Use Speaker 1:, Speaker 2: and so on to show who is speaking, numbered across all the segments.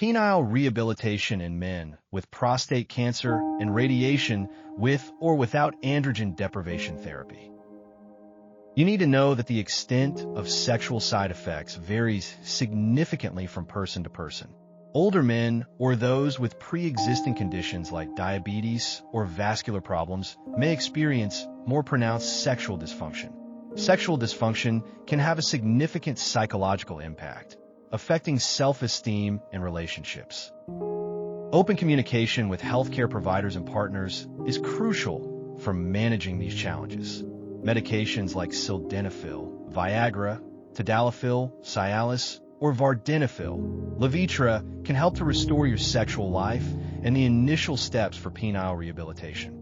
Speaker 1: Penile rehabilitation in men with prostate cancer and radiation with or without androgen deprivation therapy. You need to know that the extent of sexual side effects varies significantly from person to person. Older men or those with pre-existing conditions like diabetes or vascular problems may experience more pronounced sexual dysfunction. Sexual dysfunction can have a significant psychological impact, affecting self-esteem and relationships. Open communication with healthcare providers and partners is crucial for managing these challenges. Medications like sildenafil, Viagra, tadalafil, Cialis, or vardenafil, Levitra can help to restore your sexual life and the initial steps for penile rehabilitation.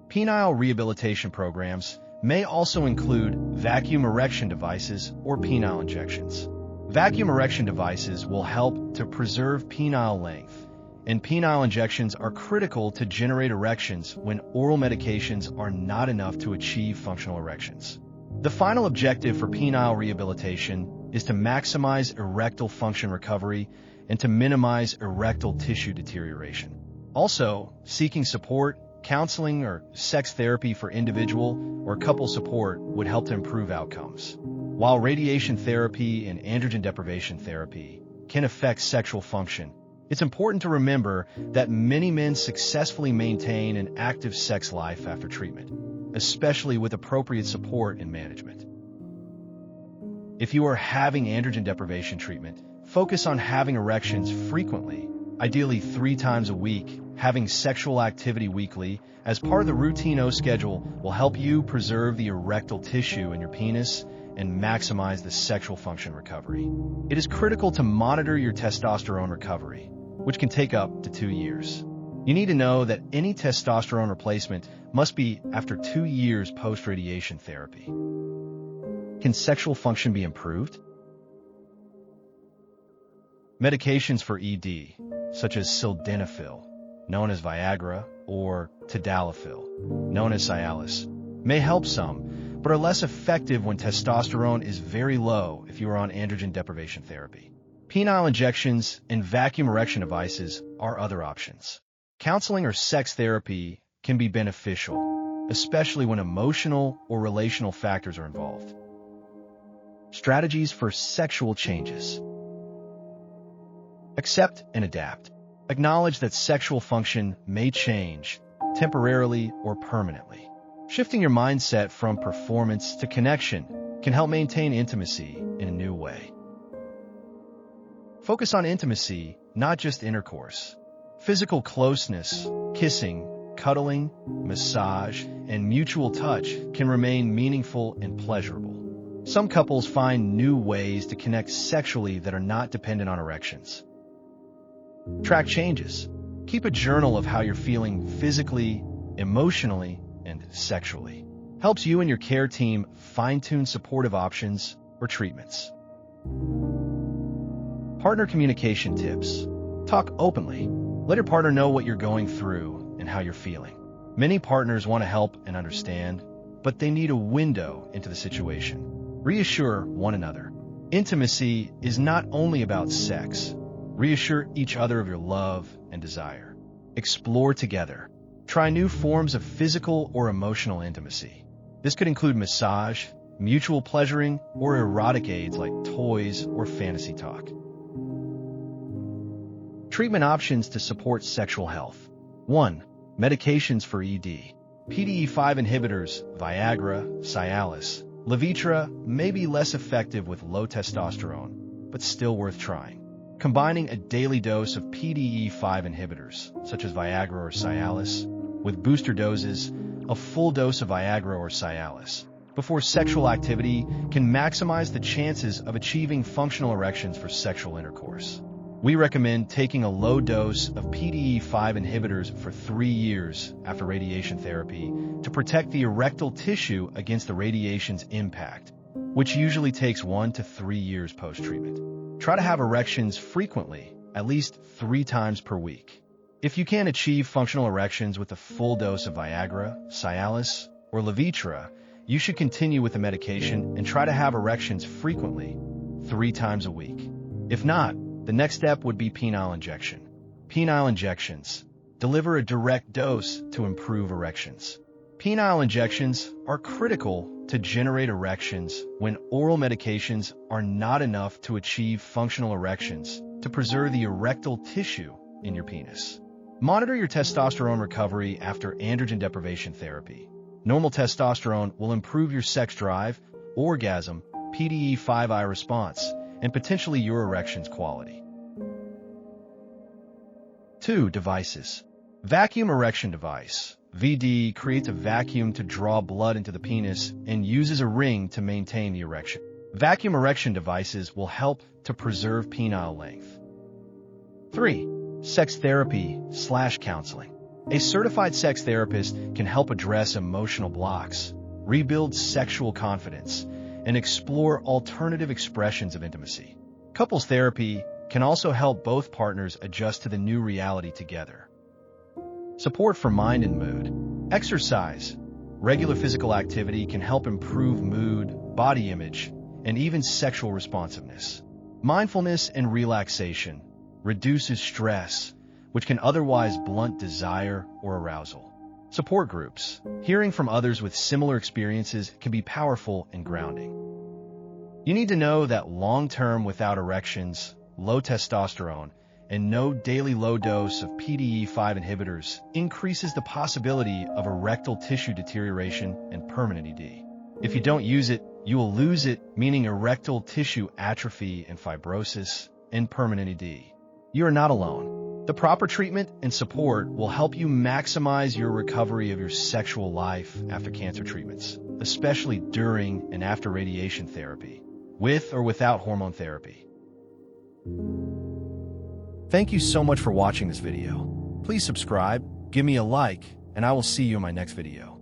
Speaker 1: Penile rehabilitation programs may also include vacuum erection devices or penile injections. Vacuum erection devices will help to preserve penile length, and penile injections are critical to generate erections when oral medications are not enough to achieve functional erections. The final objective for penile rehabilitation is to maximize erectile function recovery and to minimize erectile tissue deterioration. Also, seeking support, counseling, or sex therapy for individual or couple support would help to improve outcomes. While radiation therapy and androgen deprivation therapy can affect sexual function, it's important to remember that many men successfully maintain an active sex life after treatment, especially with appropriate support and management. If you are having androgen deprivation treatment, focus on having erections frequently, ideally 3 times a week. Having sexual activity weekly as part of the routine O schedule will help you preserve the erectile tissue in your penis and maximize the sexual function recovery. It is critical to monitor your testosterone recovery, which can take up to 2 years. You need to know that any testosterone replacement must be after 2 years post-radiation therapy. Can sexual function be improved? Medications for ED, such as sildenafil, known as Viagra, or tadalafil, known as Cialis, may help some, but are less effective when testosterone is very low if you are on androgen deprivation therapy. Penile injections and vacuum erection devices are other options. Counseling or sex therapy can be beneficial, especially when emotional or relational factors are involved. Strategies for sexual changes. Accept and adapt. Acknowledge that sexual function may change, temporarily or permanently. Shifting your mindset from performance to connection can help maintain intimacy in a new way. Focus on intimacy, not just intercourse. Physical closeness, kissing, cuddling, massage, and mutual touch can remain meaningful and pleasurable. Some couples find new ways to connect sexually that are not dependent on erections. Track changes. Keep a journal of how you're feeling physically, emotionally, and sexually. Helps you and your care team fine-tune supportive options or treatments. Partner communication tips. Talk openly. Let your partner know what you're going through and how you're feeling. Many partners want to help and understand, but they need a window into the situation. Reassure one another. Intimacy is not only about sex. Reassure each other of your love and desire. Explore together. Try new forms of physical or emotional intimacy. This could include massage, mutual pleasuring, or erotic aids like toys or fantasy talk. Treatment options to support sexual health. 1. Medications for ED. PDE5 inhibitors, Viagra, Cialis, Levitra may be less effective with low testosterone, but still worth trying. Combining a daily dose of PDE5 inhibitors, such as Viagra or Cialis, with booster doses, a full dose of Viagra or Cialis, before sexual activity can maximize the chances of achieving functional erections for sexual intercourse. We recommend taking a low dose of PDE5 inhibitors for 3 years after radiation therapy to protect the erectile tissue against the radiation's impact, which usually takes 1 to 3 years post-treatment. Try to have erections frequently, at least 3 times per week. If you can't achieve functional erections with a full dose of Viagra, Cialis, or Levitra, you should continue with the medication and try to have erections frequently, 3 times a week. If not, The next step would be penile injection. Penile injections deliver a direct dose to improve erections. Penile injections are critical to generate erections when oral medications are not enough to achieve functional erections to preserve the erectile tissue in your penis. Monitor your testosterone recovery after androgen deprivation therapy. Normal testosterone will improve your sex drive, orgasm, PDE5I response, and potentially your erection's quality. 2. Devices. Vacuum erection device. VD creates a vacuum to draw blood into the penis and uses a ring to maintain the erection. Vacuum erection devices will help to preserve penile length. 3. Sex therapy/counseling. A certified sex therapist can help address emotional blocks, rebuild sexual confidence, and explore alternative expressions of intimacy. Couples therapy can also help both partners adjust to the new reality together. Support for mind and mood. Exercise. Regular physical activity can help improve mood, body image, and even sexual responsiveness. Mindfulness and relaxation reduces stress, which can otherwise blunt desire or arousal. Support groups. Hearing from others with similar experiences can be powerful and grounding. You need to know that long-term without erections, low testosterone, and no daily low dose of PDE5 inhibitors increases the possibility of erectile tissue deterioration and permanent ED. If you don't use it, you will lose it, meaning erectile tissue atrophy and fibrosis and permanent ED. You are not alone. The proper treatment and support will help you maximize your recovery of your sexual life after cancer treatments, especially during and after radiation therapy, with or without hormone therapy. Thank you so much for watching this video. Please subscribe, give me a like, and I will see you in my next video.